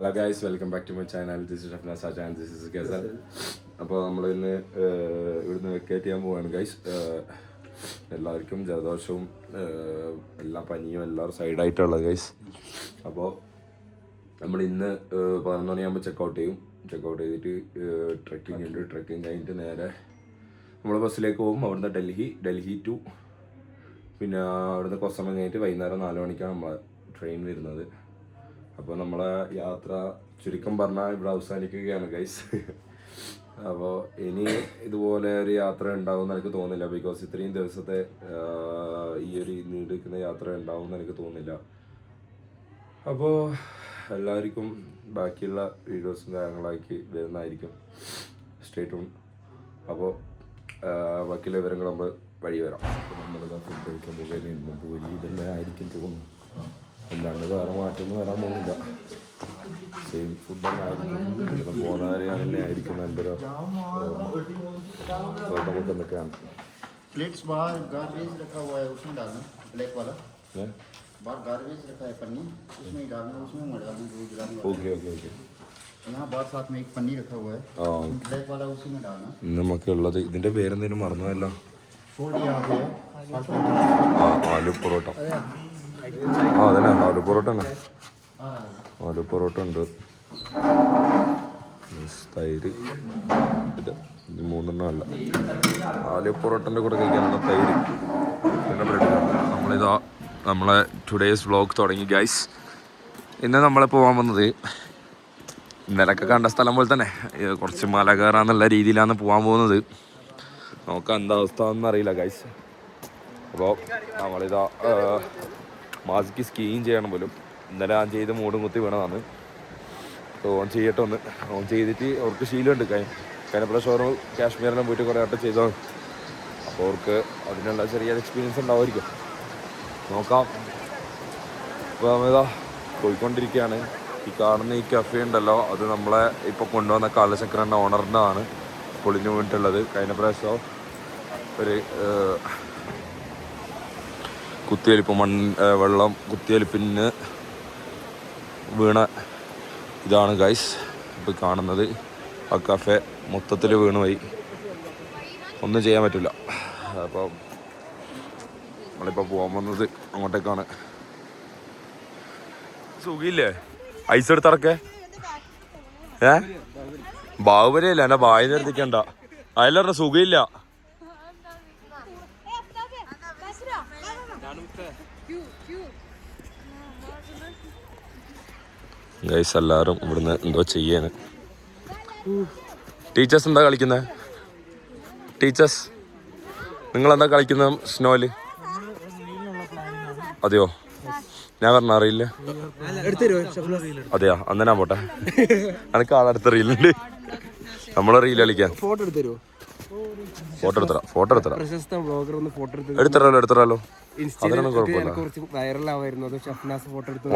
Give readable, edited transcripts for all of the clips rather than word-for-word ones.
Hello guys, welcome back to my channel. This is Shafnas Saja and this is Ghazal. അപ്പോൾ നമ്മൾ ഇന്ന് ഇവിടുന്ന് വെക്കേറ്റ് ചെയ്യാൻ പോവാണ് ഗൈസ്. എല്ലാവർക്കും ജലദോഷവും എല്ലാം പനിയും എല്ലാവരും സൈഡായിട്ടുള്ളത് ഗൈസ്. അപ്പോൾ നമ്മൾ ഇന്ന് 11 മണിയാകുമ്പോൾ ചെക്കൗട്ട് ചെയ്യും. ചെക്കൗട്ട് ചെയ്തിട്ട് ട്രെക്കിംഗ് ഉണ്ട്. ട്രെക്കിംഗ് കഴിഞ്ഞിട്ട് നേരെ നമ്മൾ ബസ്സിലേക്ക് പോകും. അവിടുന്ന് ഡൽഹി ടു, പിന്നെ അവിടുന്ന് കുറച്ച് സമയം കഴിഞ്ഞിട്ട് വൈകുന്നേരം 4 മണിക്കാണ് നമ്മൾ ട്രെയിൻ വരുന്നത്. അപ്പോൾ നമ്മളെ യാത്ര ചുരുക്കം പറഞ്ഞാൽ ഇവിടെ അവസാനിക്കുകയാണ് ഗൈസ്. അപ്പോൾ ഇനി ഇതുപോലെ ഒരു യാത്ര ഉണ്ടാവുമെന്ന് എനിക്ക് തോന്നുന്നില്ല. ബിക്കോസ് ഇത്രയും ദിവസത്തെ ഈ ഒരു നീണ്ടിരിക്കുന്ന യാത്ര ഉണ്ടാവുമെന്ന് എനിക്ക് തോന്നുന്നില്ല. അപ്പോൾ എല്ലാവർക്കും ബാക്കിയുള്ള വീഡിയോസും കാര്യങ്ങളാക്കി വരുന്നതായിരിക്കും. Stay tune. അപ്പോൾ ബാക്കിയുള്ള വിവരങ്ങൾ നമ്മൾ വഴി വരാം. നമ്മളിതാ ഫുഡ് കഴിക്കാൻ പോകുക. ഇതെല്ലാം ആയിരിക്കും തോന്നുന്നു. അല്ലാണ്ട് വേറെ മാറ്റമൊന്നും വരാൻ പോകുന്നില്ല. സെയിം ഫുഡ് തന്നെ ആയിരിക്കും. പോകുന്നവരെയാണെന്നെ ആയിരിക്കും. എൻ്റെ ഒരു നമുക്ക് എന്തൊക്കെയാണ് प्लेट्स बाहर गार्बेज रखा हुआ है, उसमें डालना ब्लैक वाला। बाहर गार्बेज रखा है पन्नी, उसमें ही डालना, उसमें मत डालना जो गिलाने वाला। Okay okay okay. यहाँ बाहर साथ में एक पन्नी रखा हुआ है, ब्लैक वाला उसी में डालना। നമുക്കുള്ളത് ഇതിൻ്റെ പേരെന്തേലും മറന്നതല്ലോ. फोल्ड यहाँ पे है, ആലു പൊറോട്ട. അതന്നെ ആലു പൊറോട്ട തന്നെ. ആലു പൊറോട്ട ഉണ്ട്, തൈര്. ഇത് 3 അല്ല, ആലു പൊറോട്ടൻ്റെ കൂടെ കഴിക്കാനുള്ള തൈര്, പിന്നെ ബ്രെഡ്. നമ്മളിതാ നമ്മളെ ടുഡേയ്സ് വ്ളോഗ് തുടങ്ങി ഗൈസ്. ഇന്ന് നമ്മൾ പോകാൻ വന്നത് ഇന്നലൊക്കെ കണ്ട സ്ഥലം പോലെ തന്നെ കുറച്ച് മല കയറാന്നുള്ള രീതിയിലാണ് പോകാൻ പോകുന്നത്. നോക്കാം എന്താ അവസ്ഥ എന്നറിയില്ല ഗൈസ്. അപ്പോൾ നമ്മളിതാ മാസിക്ക് സ്കീയിങ് ചെയ്യണം പോലും. ഇന്നലെ ഞാൻ ചെയ്ത് മൂടും കുത്തി വീണതാണ്. ഓൺ ചെയ്യട്ടെ ഒന്ന്. ഓൺ ചെയ്തിട്ട് അവർക്ക് ശീലമുണ്ട്. കഴിഞ്ഞ ഷോറൂം കാശ്മീരിലും പോയിട്ട് കുറേ ആയിട്ട് ചെയ്തതാണ്. അപ്പോൾ അവർക്ക് അതിനുള്ള ചെറിയൊരു എക്സ്പീരിയൻസ് ഉണ്ടാവുമായിരിക്കും. നോക്കാം. അപ്പോൾ നമ്മളിതാ പോയിക്കൊണ്ടിരിക്കുകയാണ്. ഈ കാണുന്ന ഈ കഫേ ഉണ്ടല്ലോ, അത് നമ്മളെ ഇപ്പോൾ കൊണ്ടുവന്ന കാലചക്രൻ്റെ ഓണറിൻ്റെ ആണ് പൊളിഞ്ഞു വീണിട്ടുള്ളത്. കഴിഞ്ഞ പ്രാവശ്യം ഒരു കുത്തിയൊലിപ്പ് വെള്ളം കുത്തിയൊലിപ്പിന് വീണ ഇതാണ് ഗൈസ് ഇപ്പോൾ കാണുന്നത്. ആ കഫേ മൊത്തത്തിൽ വീണുപോയി, ഒന്നും ചെയ്യാൻ പറ്റില്ല. അപ്പോൾ നമ്മളിപ്പോൾ പോകാൻ വന്നത് അങ്ങോട്ടേക്കാണ്. സുഖമില്ലേ ഐസ് എടുത്തിറക്കെ? ബാഹുബലിയല്ല, എൻ്റെ ബായി നിർത്തിക്കണ്ട. അതിലറിഞ്ഞ സുഖമില്ല. ഗൈസ് എല്ലാവരും ഇവിടുന്ന് എന്തോ ചെയ്യാണ്. ടീച്ചേഴ്സ് എന്താ കളിക്കുന്നത്? ടീച്ചേഴ്സ് നിങ്ങളെന്താ കളിക്കുന്നത് സ്നോയില്? അതെയോ, ഞാൻ പറഞ്ഞ അറിയില്ല. അതെയോ, അന്നേനാ പോട്ടെ. എനിക്ക് ആളടുത്ത റീലുണ്ട്. നമ്മളെ റീൽ കളിക്കാൻ ഫോട്ടോ എടുത്തരാലോ. അതിനൊന്നും കുഴപ്പമില്ല.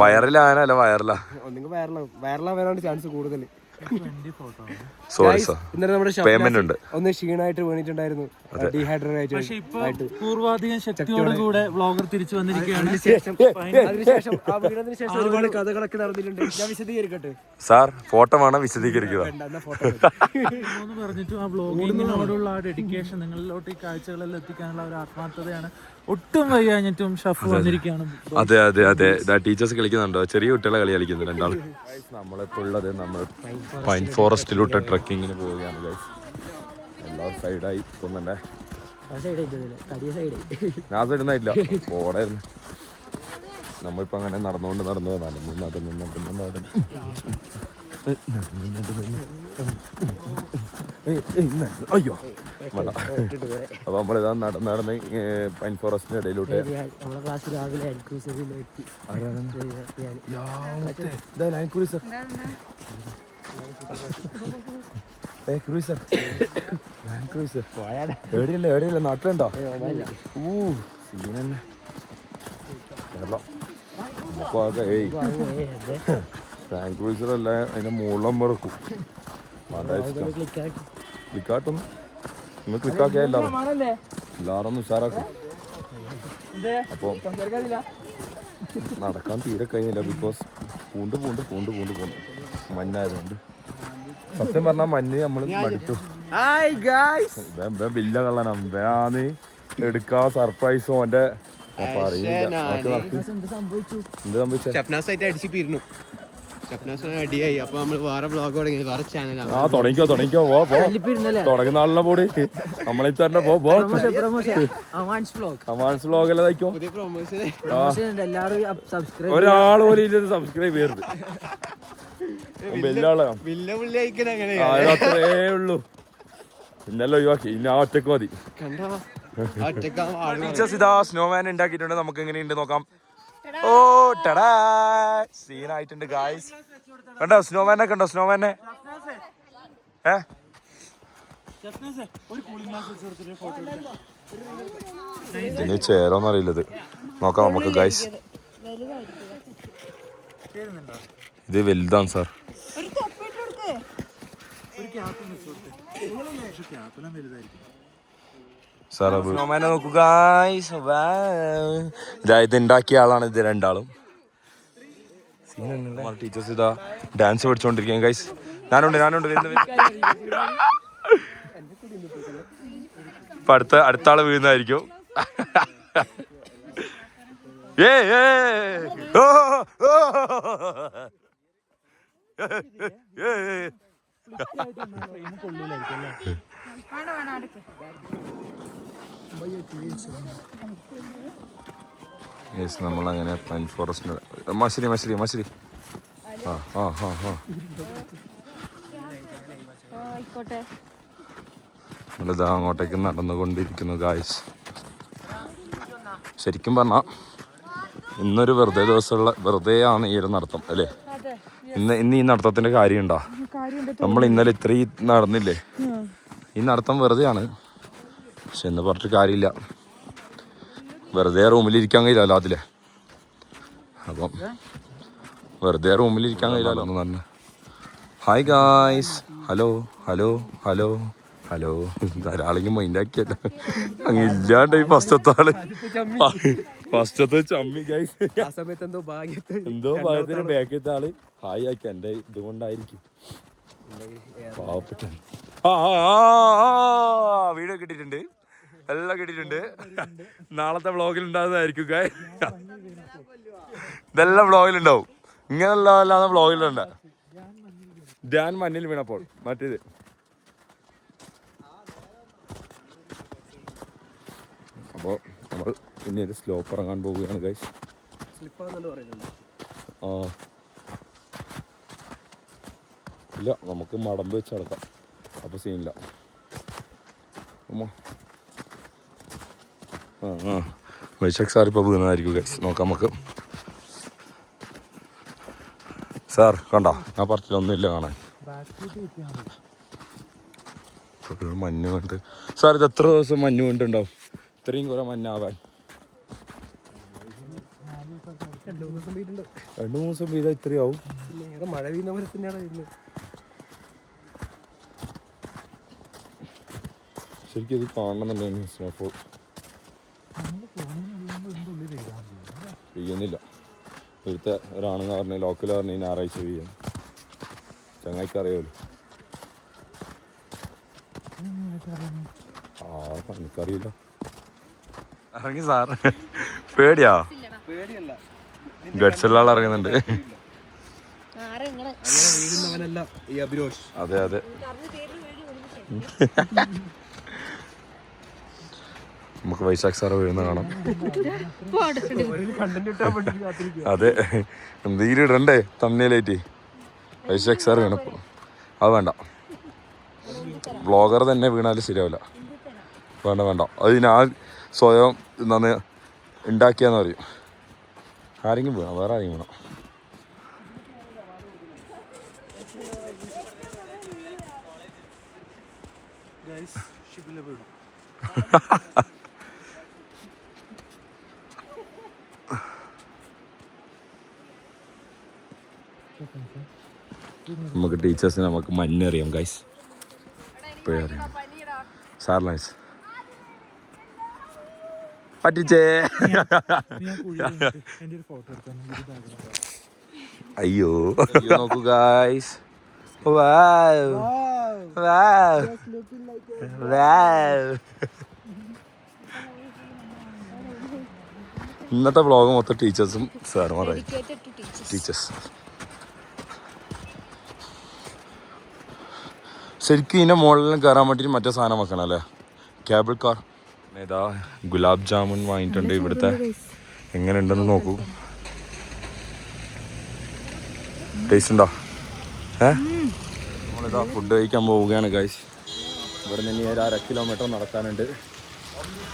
വൈറലാകാനല്ല, വൈറലാവാനാണ് ചാൻസ് കൂടുതൽ. സോറി സാർ, പേയ്മെന്റ് ഉണ്ട്. ഒന്ന് ക്ഷീണമായിട്ട് വീണിട്ടുണ്ടായിരുന്നു, ഡീഹൈഡ്രേറ്റ്. പൂർവാധികം ശക്തിയോടുകൂടെ വ്ളോഗർ തിരിച്ചു വന്നിരിക്കുകയാണ്. അതിനുശേഷം ആ വീണതിന് ശേഷം ഒരുപാട് കഥകളൊക്കെ നടന്നിട്ടുണ്ട്. ഞാൻ വിശദീകരിക്കട്ടെ സാർ? ഫോട്ടോ വേണം, വിശദീകരിക്കുക. പറഞ്ഞിട്ടും ആ വ്ളോഗിങ്ങിനോടുള്ള ആ ഡെഡിക്കേഷൻ, നിങ്ങളിലോട്ട് ഈ കാഴ്ചകളെല്ലാം എത്തിക്കാനുള്ള ഒരു ആത്മാർത്ഥതയാണ് ഒട്ടും വയ്യാഞ്ഞിട്ടും ഷഫ് വന്നിരിക്കുകയാണ്. അതെ അതെ അതെ, ടീച്ചേഴ്സ് കളിക്കുന്നുണ്ടോ? ചെറിയ കുട്ടികളെ കളി കളിക്കുന്നു രണ്ടാളും. നമ്മളിപ്പോൾ ഉള്ളത് നമ്മൾ പൈൻ ഫോറസ്റ്റിലോട്ട് ട്രക്കിങ്ങിന് പോവുകയാണ് ഗൈസ്. എല്ലാവരും സൈഡായി തോന്നണ്ടേ? ഞാൻ സൈഡൊന്നായില്ല, പോടായിരുന്നു. നമ്മളിപ്പോൾ അങ്ങനെ നടന്നു അയ്യോ വേണ്ട. അപ്പോൾ നമ്മളിതാ നടന്ന് പൈൻ ഫോറസ്റ്റിൻ്റെ ഇടയിലോട്ട്. എവിടെയില്ല നാട്ടിലുണ്ടോ? സീനന്നെ ടാങ്ക് ക്രൂസറല്ല, അതിൻ്റെ മുകളിൽ മറക്കും. ക്ലിക്കാട്ടും നിങ്ങൾ ക്ലിക്കാക്കിയാൽ എല്ലാവരും ഒന്ന് ഉഷാറാക്കും. അപ്പോൾ നടക്കാൻ തീരെ കഴിഞ്ഞില്ല, ബിക്കോസ് പൂണ്ട് മഞ്ഞായതുകൊണ്ട്. സത്യം പറഞ്ഞാൽ മഞ്ഞ് നമ്മൾ മടുത്തു. ബില്ല കള്ളനാണ് എടുക്കാ സർപ്രൈസും ഓന്റെ പറയില്ല. എന്ത് സംഭവിച്ചു? അടിയായി. അപ്പൊ നമ്മള് വേറെ വ്ളോഗ് തുടങ്ങി, വേറെ ചാനലാണ്. ആ തുടങ്ങിക്കോ തുടങ്ങുന്ന ആളിനെ പോടി നമ്മളെ തന്നെ വ്ളോഗെല്ലായിക്കോ. ഒരാൾ പോലും സബ്സ്ക്രൈബ് ചെയ്യരുത്. അത്രേ ഉള്ളൂ. പിന്നെല്ലാം ഒഴിവാക്കി. ഇനി ആ ഒറ്റക്ക് മതി. ടീച്ചേഴ്സ് ഇതാ സ്നോമാൻ ഉണ്ടാക്കിയിട്ടുണ്ട്. നമുക്ക് എങ്ങനെയുണ്ട് നോക്കാം. ഓ ടടാ സീനായിട്ടുണ്ട് ഗായ്സ്. കണ്ടോ സ്നോമാനെ? കണ്ടോ സ്നോമാനെ? ഇതിന് ചേരോന്ന് അറിയില്ലത്. നോക്കാം നമുക്ക് ഗായ്സ്. ഇത് വലുതാണ് സാർ. സ്നോമാനെ നോക്കൂ ഗായ്സ്. ഇത് ഉണ്ടാക്കിയ ആളാണ് ഇത് രണ്ടാളും. ടീച്ചേഴ്സ് ഇതാ ഡാൻസ് പഠിച്ചോണ്ടിരിക്കുക ഗൈസ്. ഞാനുണ്ട് ഇപ്പൊ അടുത്ത ആള് വീഴുന്നതായിരിക്കും. നമ്മളങ്ങനെ പൈൻ ഫോറസ്റ്റ് മശ്ശേരി നമ്മളിതാ അങ്ങോട്ടേക്ക് നടന്നുകൊണ്ടിരിക്കുന്നു ഗായ്സ്. ശരിക്കും പറഞ്ഞാൽ ഇന്നൊരു വെറുതെ ആണ് ഈ ഒരു നടത്തം അല്ലേ? ഇന്ന് ഈ നടത്തത്തിന്റെ കാര്യമുണ്ടോ? നമ്മൾ ഇന്നലെ ഇത്രയും നടന്നില്ലേ? ഈ നടത്തം വെറുതെയാണ്. പക്ഷെ എന്ന് പറഞ്ഞിട്ട് കാര്യമില്ല. വെറുതെ റൂമിലിരിക്കാൻ കഴിയില്ലല്ലോ അതിലെ. അപ്പം വെറുതെ റൂമിലിരിക്കാൻ കഴിയില്ലല്ലോ എന്ന് പറഞ്ഞു. Hi guys. ഹലോ ധാരാളെങ്കിലും മൈൻഡാക്കിയല്ലോ. അങ്ങ് ഇല്ലാണ്ടായി ഫസ്റ്റത്തെ ചമ്മി ഗൈസ്. എന്തോ ഭാഗ്യത്തിന് ബാക്കത്തെ ആള് ഹായ് ആക്കി. എന്റെ ഇതുകൊണ്ടായിരിക്കും പാവപ്പെട്ട. വീഡിയോ കിട്ടിയിട്ടുണ്ട്, എല്ലാം കിട്ടിയിട്ടുണ്ട്. നാളത്തെ വ്ളോഗിൽ ഉണ്ടാകുന്നതായിരിക്കും. ഇതെല്ലാം വ്ളോഗിലുണ്ടാവും. ഇങ്ങനെയല്ലാതെ വ്ളോഗിലുണ്ട്. ധ്യാൻ മണ്ണിൽ വീണപ്പോൾ മറ്റേത്. അപ്പോൾ നമ്മൾ പിന്നെ ഒരു സ്ലോപ്പ് ഇറങ്ങാൻ പോവുകയാണ് ഗൈസ്. ഇല്ല, നമുക്ക് മടമ്പ് വെച്ച് നടക്കാം. അപ്പോൾ സീനില്ല. വൈശാഖ് സാർ ഇപ്പോൾ വീണതായിരിക്കും ഗൈസ്. നോക്കാം നമുക്ക്. സാർ കണ്ടോ? ഞാൻ പറഞ്ഞിട്ടൊന്നുമില്ല കാണാൻ. മഞ്ഞ് വീണ്ട്. സാർ ഇത് എത്ര ദിവസം മഞ്ഞ് വീണ്ടുണ്ടാവും? ഇത്രയും കുറെ മഞ്ഞാവാൻ 2-3 ദിവസം പെയ്താൽ ഇത്രയാവും. മഴ പെയ്യുന്ന പോലെ തന്നെയാണ്. ശരിക്കും ഇത് കാണണമെന്നുണ്ടെങ്കിൽ സ്നോഫോൾ പെയ്യുന്നില്ല. ഇവിടുത്തെ ഒരാണെന്ന് പറഞ്ഞ ലോക്കൽ പറഞ്ഞ ഞായറാഴ്ച പെയ്യാൻ ചങ്ങായിക്ക് അറിയാമല്ലോ. എനിക്കറിയില്ല. ഇറങ്ങി സാർ. പേടിയാ? ഗഡ്സുള്ള ആൾ ഇറങ്ങുന്നുണ്ട്. അതെ നമുക്ക് വൈശാഖ് സാറ് വീഴുന്ന കാണാം. അതെ, എന്തെങ്കിലും ഇടണ്ടേ തമ്മിലായിട്ട്. വൈശാഖ് സാർ വീണപ്പോൾ അത് വേണ്ട. വ്ളോഗർ തന്നെ വീണാലും ശരിയാവില്ല. വേണ്ട അത് ഞാൻ സ്വയം നന്ന് ഉണ്ടാക്കിയാന്ന് പറയും. ആരെങ്കിലും വീണോ? വേറെ ആരെങ്കിലും വീണോ? നമുക്ക് ടീച്ചേഴ്സിന് നമുക്ക് മഞ്ഞറിയാം ഗൈസ്. ഇപ്പോഴറിയാം സാറിന് പറ്റിച്ചേ. അയ്യോ നോക്കൂ ഗായ്സ്. Wow. Wow. Wow. ഇന്നത്തെ വ്ളോഗ് മൊത്തം ടീച്ചേഴ്സും സാറുമാരായി. ടീച്ചേഴ്സ് ശരിക്കും ഇതിൻ്റെ മുകളിലും കയറാൻ വേണ്ടിയിട്ട് മറ്റേ സാധനം വെക്കണം അല്ലേ, കേബിൾ കാർ. ഇതാ ഗുലാബ് ജാമുൻ വാങ്ങിയിട്ടുണ്ട്. ഇവിടുത്തെ എങ്ങനെ ഉണ്ടെന്ന് നോക്കൂ. ടേസ്റ്റ് ഉണ്ടോ? നമ്മളിതാ ഫുഡ് കഴിക്കാൻ പോവുകയാണ് ഗൈസ്. ഇവിടെ നിന്ന് ഇനി 1.5 കിലോമീറ്റർ നടക്കാനുണ്ട്.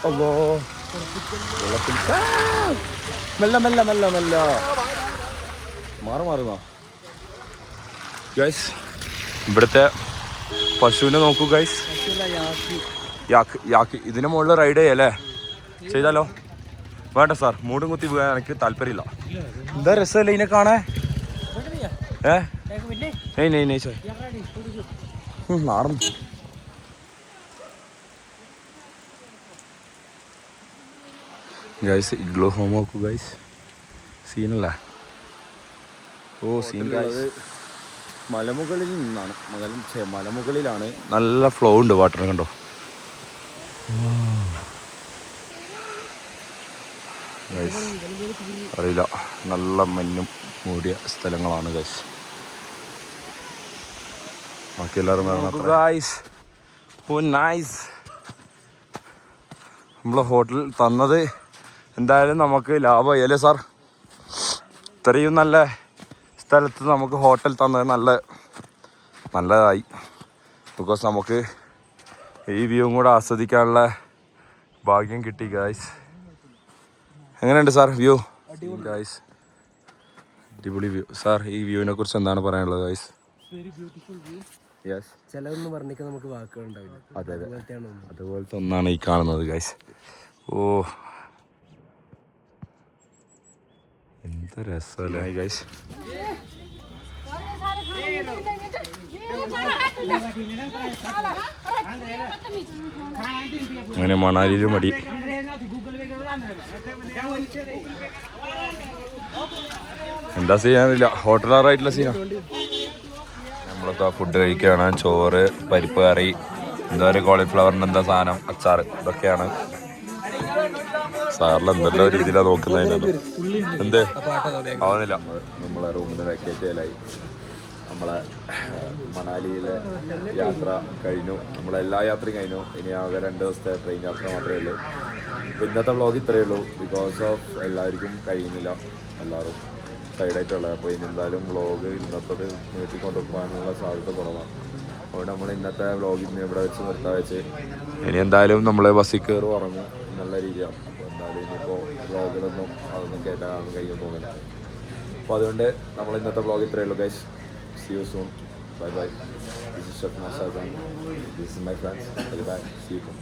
അല്ലോ വെള്ളത്തിൽ മെല്ലെ മെല്ലെ മെല്ലെ മെല്ലെ മാറുന്നോ ഗൈസ്. ഇവിടുത്തെ പശുവിനെ നോക്കൂ ഗൈസ്. യാക്ക് ഇതിന് മുകളിൽ റൈഡ് ചെയ്യല്ലേ? ചെയ്താലോ? വേണ്ട സാർ, മൂടും കുത്തി പോകാൻ എനിക്ക് താല്പര്യമില്ല. എന്താ രസമല്ലേ ഇതിനെ കാണാൻ? നാടൻ ഗൈസ്. ഇഗ്ലോ ഹോം നോക്കൂ ഗൈസ്. സീനല്ലേ? ഓ സീൻ ഗൈസ്. മലമുകളിൽ നിന്നാണ്, മലമുകളിലാണ്. നല്ല ഫ്ലോ ഉണ്ട് വാട്ടർ, കണ്ടോ? ഗൈസ് അറിയില്ല, നല്ല മഞ്ഞും മൂടിയ സ്ഥലങ്ങളാണ് ഗൈസ്. ബാക്കി എല്ലാവരും ഗൈസ്. ഓ നൈസ്. നമ്മളെ ഹോട്ടൽ തന്നത് എന്തായാലും നമുക്ക് ലാഭമായി അല്ലേ സാർ? ഇത്രയും നല്ല സ്ഥലത്ത് നമുക്ക് ഹോട്ടൽ തന്നത് നല്ലതായി. ബിക്കോസ് നമുക്ക് ഈ വ്യൂവും കൂടെ ആസ്വദിക്കാനുള്ള ഭാഗ്യം കിട്ടി ഗൈസ്. എങ്ങനെയുണ്ട് സാർ വ്യൂ? ഗൈസ് അടിപൊളി വ്യൂ. സാർ ഈ വ്യൂവിനെ കുറിച്ച് എന്താണ് പറയാനുള്ളത് ഗൈസ്? യെസ്, ചിലതൊന്നും പറഞ്ഞിട്ട് നമുക്ക് വാക്കുകളുണ്ടാവില്ല. അതെ അതെ, അതുപോലത്തെ ഒന്നാണ് ഈ കാണുന്നത് ഗൈസ്. ഓ എന്ത് രസമല്ലേ ഗൈസ്. അങ്ങനെ മണാലിയിലും മടി. എന്താ ചെയ്യാനില്ല, ഹോട്ടലാറായിട്ടുള്ള സീനാ. നമ്മളൊക്കെ ഫുഡ് കഴിക്കുകയാണ്. ചോറ്, പരിപ്പ് കറി, എന്താ പറയുക, കോളിഫ്ലവറിൻ്റെ എന്താ സാധനം, അച്ചാർ, ഇതൊക്കെയാണ്. സാറിൽ എന്തെല്ലാം രീതിയിലാണ് നോക്കുന്നതിനാണ്. എന്ത് ആവുന്നില്ല. നമ്മളെ റൂമിൽ നിന്ന് വെക്കേറ്റ് ചെയ്യലായി. നമ്മളെ മണാലിയിലെ യാത്ര കഴിഞ്ഞു. നമ്മളെല്ലാ യാത്രയും കഴിഞ്ഞു. ഇനി ആകെ 2 ദിവസത്തെ ട്രെയിൻ യാത്ര മാത്രമേ ഉള്ളൂ. അപ്പോൾ ഇന്നത്തെ വ്ളോഗ് ഇത്രയേ ഉള്ളൂ. ബിക്കോസ് ഓഫ് എല്ലാവർക്കും കഴിയുന്നില്ല, എല്ലാവരും സൈഡായിട്ടുള്ളത്. അപ്പോൾ ഇനി എന്തായാലും വ്ളോഗ് ഇന്നത്തത് നീട്ടിക്കൊണ്ടുപോകാനുള്ള സാധ്യത കുറവാണ്. അതുകൊണ്ട് നമ്മൾ ഇന്നത്തെ വ്ളോഗ് ഇന്ന് ഇവിടെ വെച്ച് നിർത്താൻ വെച്ച് ഇനി എന്തായാലും നമ്മൾ ബസ്സിൽ കയറി ഉറങ്ങും എന്നുള്ള രീതിയാണ്. അപ്പോൾ എന്തായാലും ഇനിയിപ്പോൾ വ്ളോഗിലൊന്നും അതൊന്നും കേട്ടാൻ കഴിയുമെന്ന് തോന്നില്ല. അപ്പോൾ അതുകൊണ്ട് നമ്മൾ ഇന്നത്തെ വ്ളോഗ് ഇത്രയേ ഉള്ളൂ guys. See you soon. Bye bye. This is Chef Nasser. This is my friends. Bye bye. See you soon.